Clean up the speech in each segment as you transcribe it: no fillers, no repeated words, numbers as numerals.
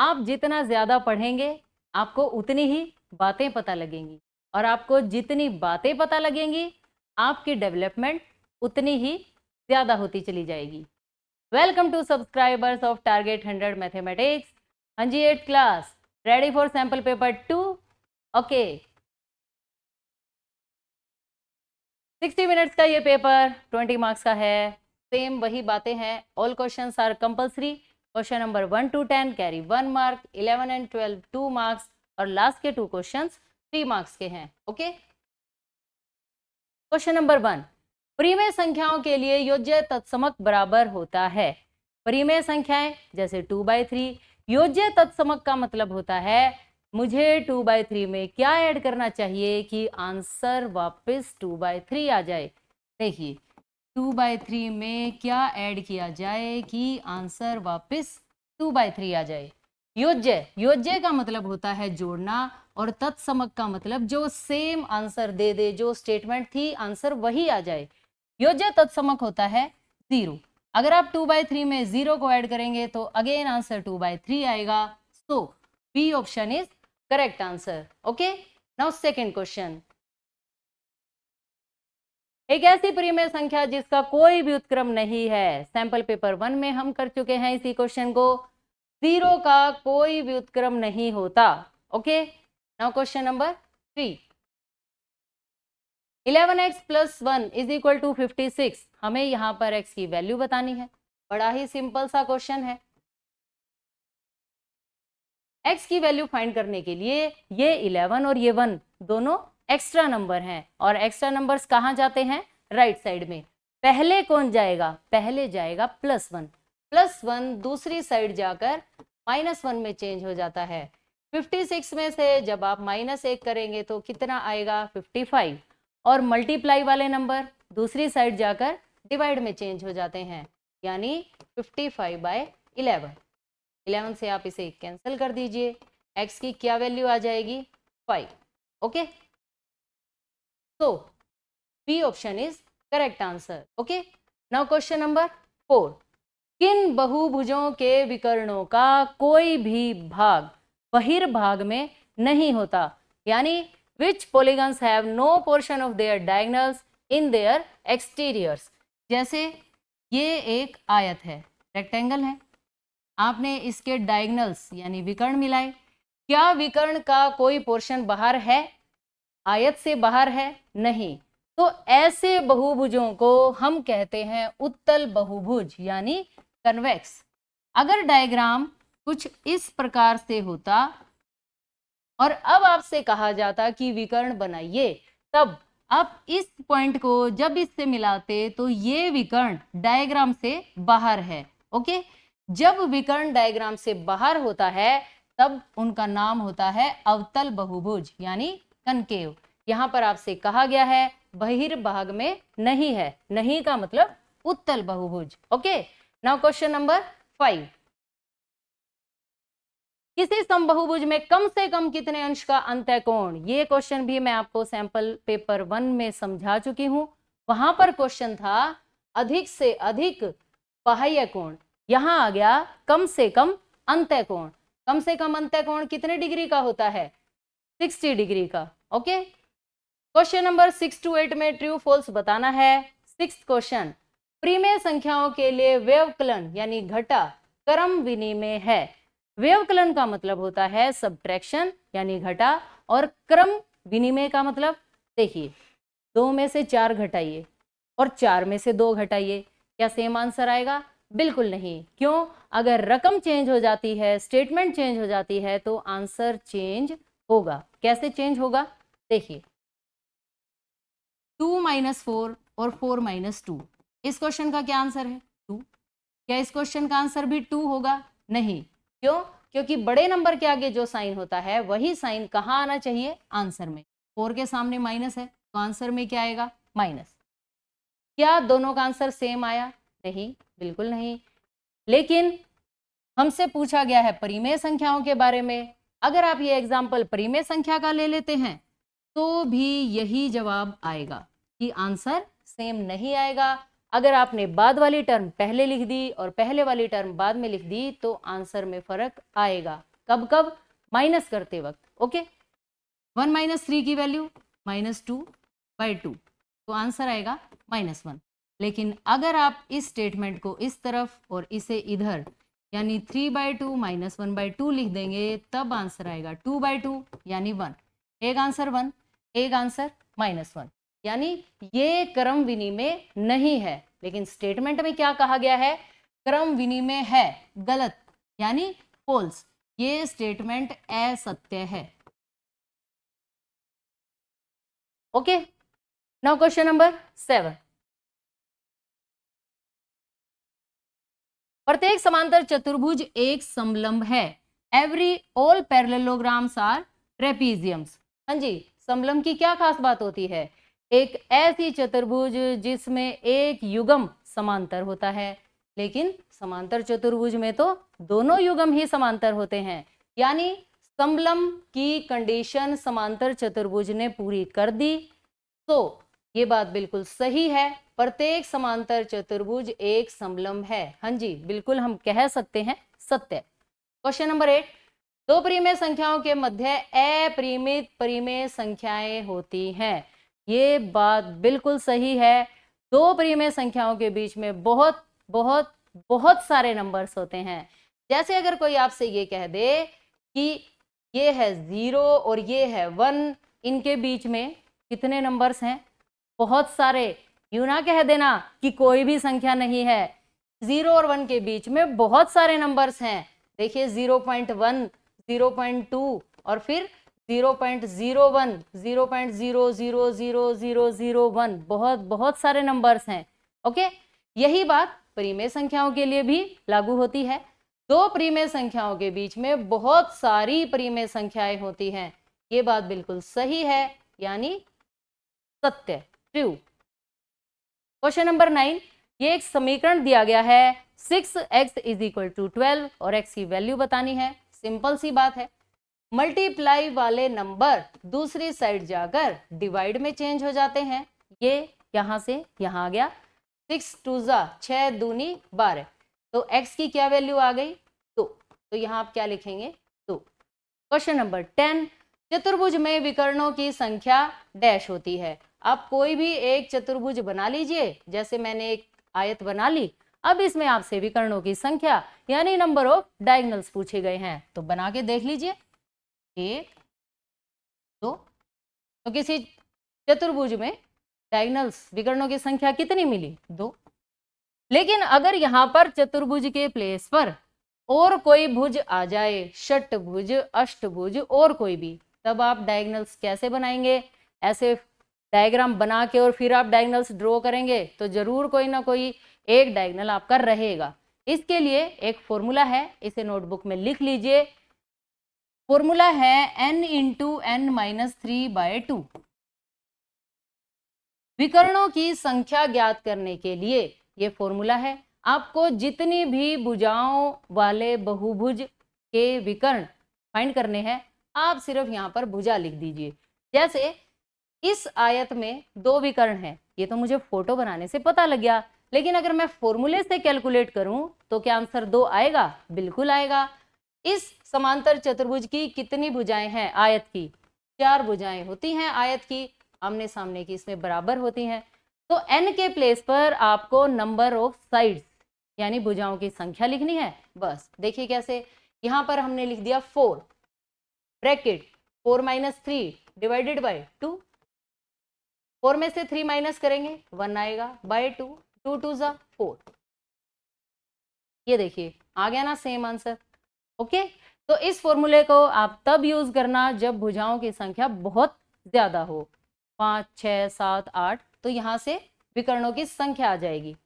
आप जितना ज़्यादा पढ़ेंगे आपको उतनी ही बातें पता लगेंगी, और आपको जितनी बातें पता लगेंगी आपकी डेवलपमेंट उतनी ही ज़्यादा होती चली जाएगी। Welcome to subscribers of target 100 mathematics. हाँ जी, 8th class, ready for sample paper 2। Okay, 60 minutes का ये पेपर 20 मार्क्स का है। सेम वही बातें हैं। All questions are compulsory. Question number 1 to 10 carry 1 mark, 11 and 12 2 marks, और लास्ट के 2 क्वेश्चंस 3 मार्क्स के हैं। ओके, क्वेश्चन नंबर 1, परिमेय संख्याओं के लिए योज्य तत्समक बराबर होता है। परिमेय संख्याएं जैसे 2/3, योज्य तत्समक का मतलब होता है मुझे 2/3 में क्या ऐड करना चाहिए कि आंसर वापस 2/3 आ जाए। देखिए, 2/3 में क्या ऐड किया जाए कि आंसर वापस 2/3 आ जाए। योज्य, योज्य का मतलब होता है जोड़ना, और तत्समक का मतलब जो सेम आंसर दे दे, जो स्टेटमेंट थी आंसर वही आ जाए। योज्य तत्समक होता है 0। अगर आप 2/3 में 0 को ऐड करेंगे तो अगेन आंसर 2/3 आएगा। So B option is correct answer. Okay, now second question. एक ऐसी परिमेय संख्या जिसका कोई भी उत्क्रम नहीं है। सैंपल पेपर 1 में हम कर चुके हैं इसी क्वेश्चन को। 0 का कोई भी उत्क्रम नहीं होता। Okay, now question number 3, 11x + 1 = 56। हमें यहां पर x की वैल्यू बतानी है। बड़ा ही सिंपल सा क्वेश्चन है। x की वैल्यू फाइंड करने के लिए ये 11 और ये 1 दोनों एक्स्ट्रा नंबर हैं, और एक्स्ट्रा नंबर्स कहाँ जाते हैं? राइट साइड में। पहले कौन जाएगा? पहले जाएगा +1। +1 दूसरी साइड जाकर -1 में चेंज हो जाता है। 56 में से जब आप -1 करेंगे तो कितना आएगा? 55। और मल्टीप्लाई वाले नंबर दूसरी साइड जाकर डिवाइड में चेंज हो जाते हैं, यानी 55/11। 11 से आप इसे कैंसिल कर दीजिए। x की क्या वैल्यू आ जाएगी? 5। Okay, so B option is correct answer. Okay, now question number 4, किन बहुभुजों के विकर्णों का कोई भी भाग बहिर्भाग में नहीं होता? यानी which polygons have no portion of their diagonals in their exteriors। जैसे ये एक आयत है, रेक्टेंगल है, आपने इसके डायगनल्स यानी विकर्ण मिलाए। क्या विकर्ण का कोई पोर्शन बाहर है? आयत से बाहर है? नहीं। तो ऐसे बहुभुजों को हम कहते हैं उत्तल बहुभुज यानी कन्वेक्स। अगर डायग्राम कुछ इस प्रकार से होता और अब आपसे कहा जाता कि विकर्ण बनाइए, तब आप इस पॉइंट को जब इससे मिलाते तो ये विकर्ण डायग्राम से बाहर है। ओके, जब विकर्ण डायग्राम से बाहर होता है तब उनका नाम होता है अवतल बहुभुज यानी कनकेव। यहां पर आपसे कहा गया है बहिर्भाग में नहीं है, नहीं का मतलब उत्तल बहुभुज। ओके, नाउ क्वेश्चन नंबर 5, किसी समबहुभुज में कम से कम कितने अंश का अंतः कोण? ये क्वेश्चन भी मैं आपको सैंपल पेपर 1 में समझा चुकी हूं। वहां पर क्वेश्चन था अधिक से अधिक बाह्य कोण, यहां आ गया कम से कम अंतः कोण। कम से कम अंतः कोण कितने डिग्री का होता है? 60 डिग्री का। ओके, क्वेश्चन नंबर 6 to 8 में ट्रू फॉल्स बताना है। 6th क्वेश्चन, परिमेय संख्याओं के लिए व्यवकलन यानी घटा क्रम विनिमेय है। व्यवकलन का मतलब होता है सब्ट्रैक्शन यानी घटा, और क्रम विनिमय का मतलब, देखिए 2 में से 4 घटाइए और 4 में से 2 घटाइए, क्या सेम आंसर आएगा? बिल्कुल नहीं। क्यों? अगर रकम चेंज हो जाती है, स्टेटमेंट चेंज हो जाती है तो आंसर चेंज होगा। कैसे चेंज होगा? देखिए 2 - 4 और 4 - 2, इस क्वेश्चन का क्या आंसर है? 2। क्या इस क्वेश्चन का आंसर भी 2 होगा? नहीं। क्यों? क्योंकि बड़े नंबर के आगे जो साइन होता है वही साइन कहाँ आना चाहिए? आंसर में। 4 के सामने माइनस है तो आंसर में क्या आएगा? माइनस। क्या दोनों का आंसर सेम आया? नहीं, बिल्कुल नहीं। लेकिन हमसे पूछा गया है परिमेय संख्याओं के बारे में। अगर आप ये एग्जाम्पल परिमेय संख्या का ले लेते हैं तो भी यही जवाब आएगा कि आंसर सेम नहीं आएगा। अगर आपने बाद वाली टर्म पहले लिख दी और पहले वाली टर्म बाद में लिख दी तो आंसर में फर्क आएगा। कब कब? माइनस करते वक्त। ओके, 1 माइनस 3 की वैल्यू -2/2, तो आंसर आएगा -1। लेकिन अगर आप इस स्टेटमेंट को इस तरफ और इसे इधर यानी 3/2 -1/2 लिख देंगे, तब आंसर आएगा 2/2 यानी 1। एक आंसर 1, एक आंसर -1, यानी ये क्रम विनिमय नहीं है। लेकिन स्टेटमेंट में क्या कहा गया है? क्रम विनिमय है, गलत यानी फॉल्स। ये स्टेटमेंट असत्य है। Okay, now question number 7। प्रत्येक समांतर चतुर्भुज एक समलंब है। Every all parallelograms are trapeziums. हाँ जी, समलंब की क्या खास बात होती है? एक ऐसी चतुर्भुज जिसमें एक युग्म समांतर होता है। लेकिन समांतर चतुर्भुज में तो दोनों युग्म ही समांतर होते हैं, यानी समलंब की कंडीशन समांतर चतुर्भुज ने पूरी कर दी। तो ये बात बिल्कुल सही है, प्रत्येक समांतर चतुर्भुज एक समलंब है। हाँ जी, बिल्कुल हम कह सकते हैं सत्य। Question number 8। दो परिमेय संख्याओं के मध्य अपरिमित परिमेय संख्याएं होती हैं। ये बात बिल्कुल सही है। दो परिमेय संख्याओं के बीच में बहुत बहुत बहुत सारे नंबर्स होते हैं। जैसे अगर कोई आपसे ये कह दे कि ये है 0 और ये है 1, इनके बीच में कितने नंबर्स हैं? बहुत सारे। यूं ना कह देना कि कोई भी संख्या नहीं है। 0 और 1 के बीच में बहुत सारे नंबर्स हैं। देखिए 0.1, 0.2 और फिर 0.01, 0.000001, बहुत बहुत सारे नंबर्स हैं। ओके, यही बात परिमेय संख्याओं के लिए भी लागू होती है। दो परिमेय संख्याओं के बीच में बहुत सारी परिमेय संख्याएं होती हैं। ये बात बिल्कुल सही है, यानी सत्य, ट्रू। Question number 9। ये एक समीकरण दिया गया है 6x = 12 और x की वैल्यू बतानी है। सिंपल सी बात है, मल्टीप्लाई वाले नंबर दूसरी साइड जाकर डिवाइड में चेंज हो जाते हैं। ये यहां से यहां आ गया, 6 2 6 दूनी 12, तो x की क्या वैल्यू आ गई? 2। तो यहां आप क्या लिखेंगे? 2। Question number 10। चतुर्भुज में विकर्णों की संख्या डैश होती है। आप कोई भी एक चतुर्भुज बना लीजिए, जैसे मैंने एक आयत बना ली। अब इसमें आपसे विकर्णों की संख्या यानी नंबर ऑफ डायगोनल्स पूछे गए हैं, तो बना के देख लीजिए। 1 2, तो किसी चतुर्भुज में डायगोनल्स विकर्णों की संख्या कितनी मिली? 2। लेकिन अगर यहां पर चतुर्भुज के प्लेस पर और कोई भुज आ जाए, षटभुज, अष्टभुज और कोई भी, तब आप डायगोनल्स कैसे बनाएंगे? ऐसे डायग्राम बना के और फिर आप डायगोनल्स ड्रॉ करेंगे तो जरूर कोई ना कोई एक डायगोनल आपका रहेगा। इसके लिए एक फॉर्मूला है, इसे नोटबुक में लिख लीजिए। फॉर्मूला है n × n - 3/2। विकर्णों की संख्या ज्ञात करने के लिए ये फॉर्मूला है। आपको जितनी भी भुजाओं वाले बहुभुज के विकर्ण फाइंड करने हैं, आप सिर्फ यहाँ पर भुजा लिख दीजिए। जैसे इस आयत में 2 विकर्ण हैं, ये तो मुझे फोटो बनाने से पता लग गया, लेकिन अगर मैं फॉर्मूले से कैलकुलेट करूं तो क्या आंसर 2 आएगा? बिल्कुल आएगा। इस समांतर चतुर्भुज की कितनी भुजाएं हैं? आयत की 4 भुजाएं होती हैं। आयत की आमने सामने की इसमें बराबर होती हैं। तो n के प्लेस पर आपको नंबर ऑफ साइड्स यानी भुजाओं की संख्या लिखनी है। बस देखिए कैसे, यहां पर हमने लिख दिया 4 ब्रैकेट 4 - 3 डिवाइडेड बाय 2। 4 में से 3 माइनस करेंगे 1 आएगा, बाय 2, 2 2 4। ये देखिए आ गया ना सेम आंसर। ओके, तो इस फॉर्मूले को आप तब यूज करना जब भुजाओं की संख्या बहुत ज्यादा हो, 5 6 7 8, तो यहां से विकर्णों की संख्या आ जाएगी।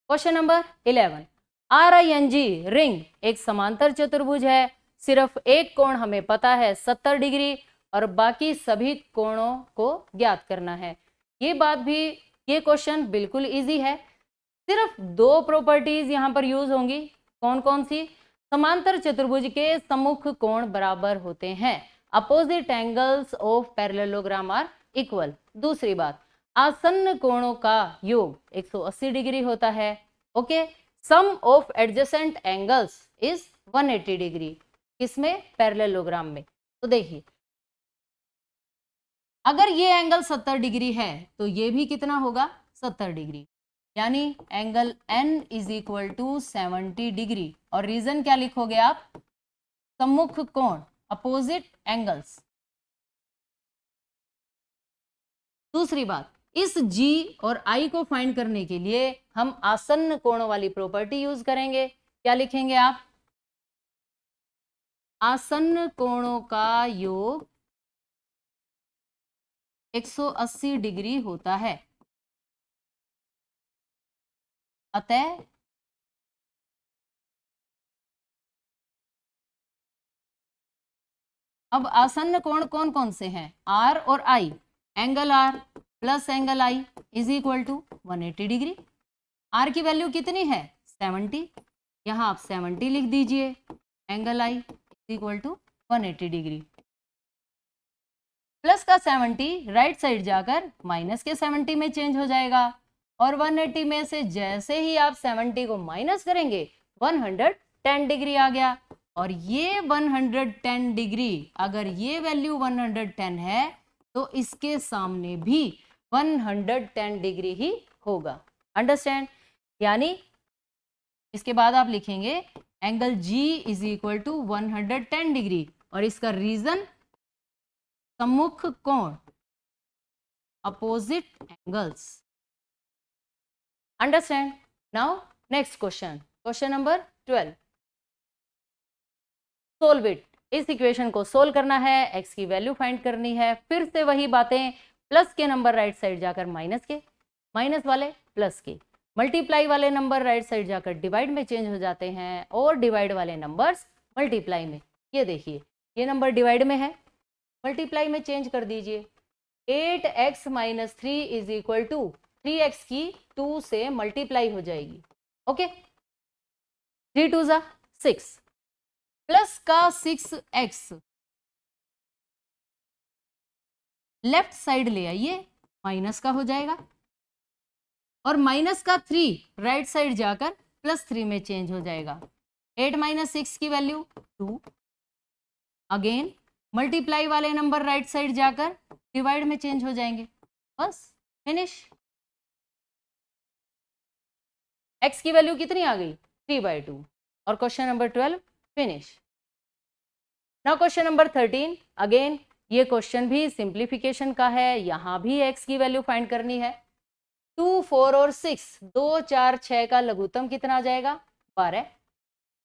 Question number 11। RING रिंग एक समांतर चतुर्भुज है। सिर्फ एक कोण हमें पता है 70 डिग्री और बाकी सभी कोणों को ज्ञात करना है। ये बात भी, ये क्वेश्चन बिल्कुल इजी है। सिर्फ 2 प्रॉपर्टीज यहाँ पर यूज होंगी। कौन कौन सी? समांतर चतुर्भुज के सम्मुख कोण बराबर होते हैं। Opposite angles of parallelogram are equal. दूसरी बात, आसन्न कोणों का योग 180 डिग्री होता है। Okay, sum of adjacent angles is 180 degree. किसमें? पैरेललोग्राम में। तो देखिए अगर ये एंगल 70 डिग्री है तो ये भी कितना होगा? 70 डिग्री, यानी angle N is equal to 70 degree. और रीजन क्या लिखोगे आप? सम्मुख कोण, अपोजिट एंगल्स। दूसरी बात, इस G और I को फाइंड करने के लिए हम आसन्न कोणों वाली प्रॉपर्टी यूज करेंगे। क्या लिखेंगे आप? आसन्न कोणों का योग 180 डिग्री होता है। अतः अब आसन्न कोण कौन कौन से हैं? R और I। Angle R plus angle I is equal to 180 degree. R की वैल्यू कितनी है? 70। यहाँ आप 70 लिख दीजिए। Angle I is equal to 180 degree. Plus का 70 राइट साइड जाकर माइनस के 70 में चेंज हो जाएगा, और 180 में से जैसे ही आप 70 को माइनस करेंगे 110 डिग्री आ गया। और ये 110 डिग्री, अगर ये वैल्यू 110 है तो इसके सामने भी 110 डिग्री ही होगा। अंडरस्टैंड? यानी इसके बाद आप लिखेंगे angle G is equal to 110 degree, और इसका रीजन सम्मुख कोण, opposite angles. Understand? Now next question, question number 12। Solve it. इस इक्वेशन को सोल्व करना है, x की वैल्यू फाइंड करनी है। फिर से वही बातें, प्लस के नंबर राइट साइड जाकर माइनस के, माइनस वाले प्लस के, मल्टीप्लाई वाले नंबर राइट साइड जाकर डिवाइड में चेंज हो जाते हैं, और डिवाइड वाले नंबर्स मल्टीप्लाई में। ये देखिए ये नंबर डिवाइड में है, मल्टीप्लाई में चेंज कर दीजिए। 8x minus 3 is equal to 3x की 2 से मल्टीप्लाई हो जाएगी। ओके, 3 2 जा 6 प्लस का 6x लेफ्ट साइड ले आइए, माइनस का हो जाएगा, और माइनस का 3 राइट साइड जाकर प्लस 3 में चेंज हो जाएगा। 8 माइनस 6 की वैल्यू 2। अगेन मल्टीप्लाई वाले नंबर राइट साइड जाकर डिवाइड में चेंज हो जाएंगे। बस फिनिश। x की वैल्यू कितनी आ गई? 3/2। और question number 12 finish. Now question number 13। Again ये क्वेश्चन भी सिंप्लीफिकेशन का है, यहाँ भी x की वैल्यू फाइंड करनी है। 2 4 और 6, 2 4 6 का लघुत्तम कितना आ जाएगा? 12।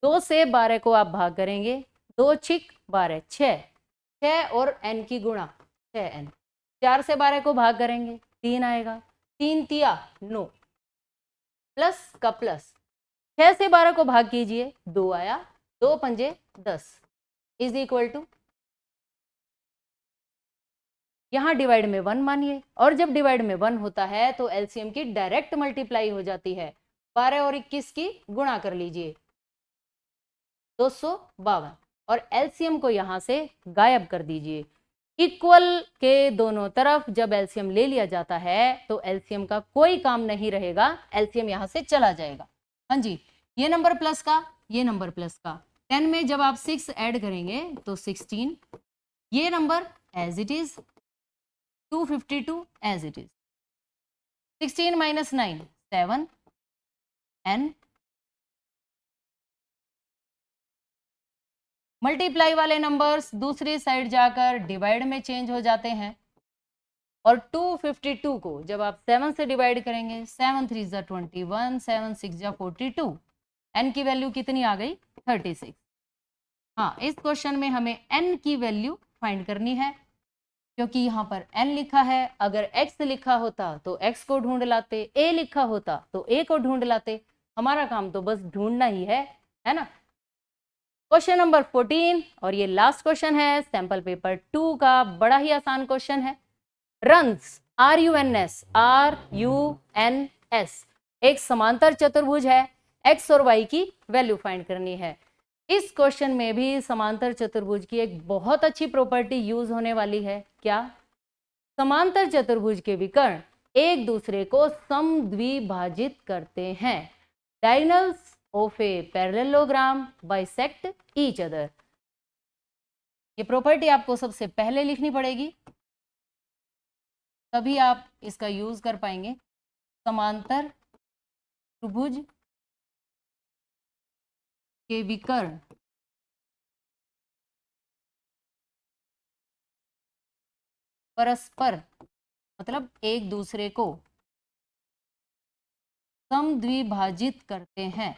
2 से 12 को आप भाग करेंगे, 2 छिक 12, 6 और n की गुणा 6n। 4 से 12 को भाग करेंगे 3 आएगा, 3 तिया 9, प्लस का प्लस। 6 से 12 को भाग कीजिए, 2 आया, 2 पंजे 10 इज इक्वल टू, यहाँ डिवाइड में 1 मानिए, और जब डिवाइड में 1 होता है तो एलसीएम की डायरेक्ट मल्टीप्लाई हो जाती है। 12 और 21 की गुणा कर लीजिए, 252, और एलसीएम को यहाँ से गायब कर दीजिए। इक्वल के दोनों तरफ जब एलसीएम ले लिया जाता है तो एलसीएम का कोई काम नहीं रहेगा, एलसीएम यहाँ से चला जाएगा। हाँ जी, ये नंबर प्लस का, ये नंबर प्लस का। 10 में जब आप 6 ऐड करेंगे तो 16, ये number as it is, 252 as it is. 16 माइनस 9 7 n। मल्टीप्लाई वाले नंबर्स दूसरी साइड जाकर डिवाइड में चेंज हो जाते हैं, और 252 को जब आप 7 से डिवाइड करेंगे, 7 3 जा 21, 7 6 जा 42, n की वैल्यू कितनी आ गई? 36। हाँ, इस क्वेश्चन में हमें n की वैल्यू फाइंड करनी है, क्योंकि यहाँ पर n लिखा है। अगर x लिखा होता तो x को ढूंढ लाते, a लिखा होता तो a को ढूंढ लाते। हमारा काम तो बस ढूंढना ही है ना। क्वेश्चन नंबर 14, और ये लास्ट क्वेश्चन है सैंपल पेपर 2 का। बड़ा ही आसान क्वेश्चन है। रन्स RUNS एक समांतर चतुर्भुज है, x और y की वैल्यू फाइंड करनी है। इस क्वेश्चन में भी समांतर चतुर्भुज की एक बहुत अच्छी प्रॉपर्टी यूज होने वाली है। क्या? समांतर चतुर्भुज के विकर्ण एक दूसरे को समद्विभाजित करते हैं। Diagonals of a parallelogram bisect each other. ये प्रॉपर्टी आपको सबसे पहले लिखनी पड़ेगी, तभी आप इसका यूज कर पाएंगे। समांतर त्रिभुज के विकर्ण परस्पर मतलब एक दूसरे को समद्विभाजित करते हैं।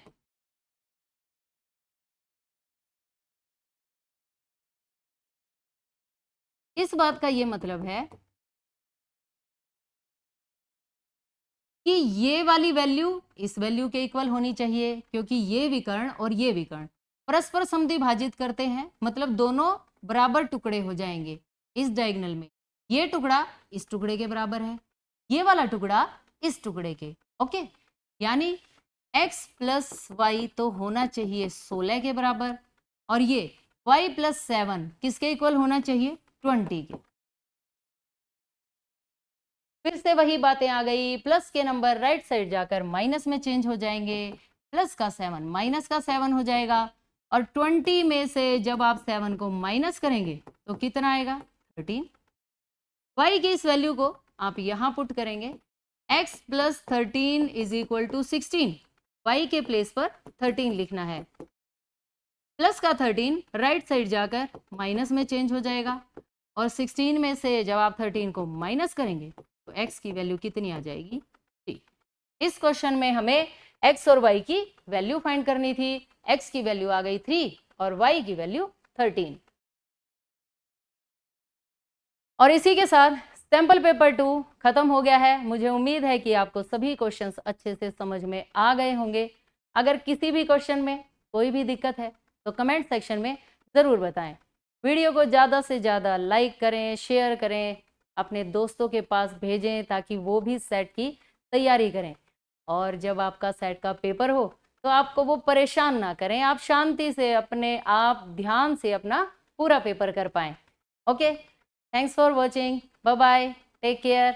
इस बात का ये मतलब है कि ये वाली वैल्यू इस वैल्यू के इक्वल होनी चाहिए, क्योंकि ये विकर्ण और ये विकर्ण परस्पर समद्विभाजित करते हैं, मतलब दोनों बराबर टुकड़े हो जाएंगे इस डायगोनल में। ये टुकड़ा इस टुकड़े के बराबर है, ये वाला टुकड़ा इस टुकड़े के। ओके, यानी x प्लस वाई तो होना चाहिए 16 के बराबर, और ये y प्लस 7 किसके इक्वल होना चाहिए? 20 के। फिर से वही बातें आ गई, प्लस के नंबर राइट साइड जाकर माइनस में चेंज हो जाएंगे, प्लस का 7 माइनस का 7 हो जाएगा, और 20 में से जब आप 7 को माइनस करेंगे तो कितना आएगा? 13। y की इस वैल्यू को आप यहाँ पुट करेंगे, x plus 13 is equal to 16। y के प्लेस पर 13 लिखना है, प्लस का 13 राइट साइड जाकर माइनस में चेंज हो जाएगा, और 16 में से जब आप 13 को माइनस करेंगे तो x की वैल्यू कितनी आ जाएगी? 3। इस क्वेश्चन में हमें x और y की वैल्यू फाइंड करनी थी। x की वैल्यू आ गई 3 और y की वैल्यू 13। और इसी के साथ सैंपल पेपर 2 खत्म हो गया है। मुझे उम्मीद है कि आपको सभी क्वेश्चंस अच्छे से समझ में आ गए होंगे। अगर किसी भी क्वेश्चन में कोई भी दिक्कत है तो कमेंट सेक्शन में ज़रूर बताएं। वीडियो को ज़्यादा से ज़्यादा लाइक करें, शेयर करें, अपने दोस्तों के पास भेजें ताकि वो भी सेट की तैयारी करें। और जब आपका सेट का पेपर हो तो आपको वो परेशान ना करें, आप शांति से अपने आप ध्यान से अपना पूरा पेपर कर पाएँ। Okay, thanks for watching, bye bye, take care.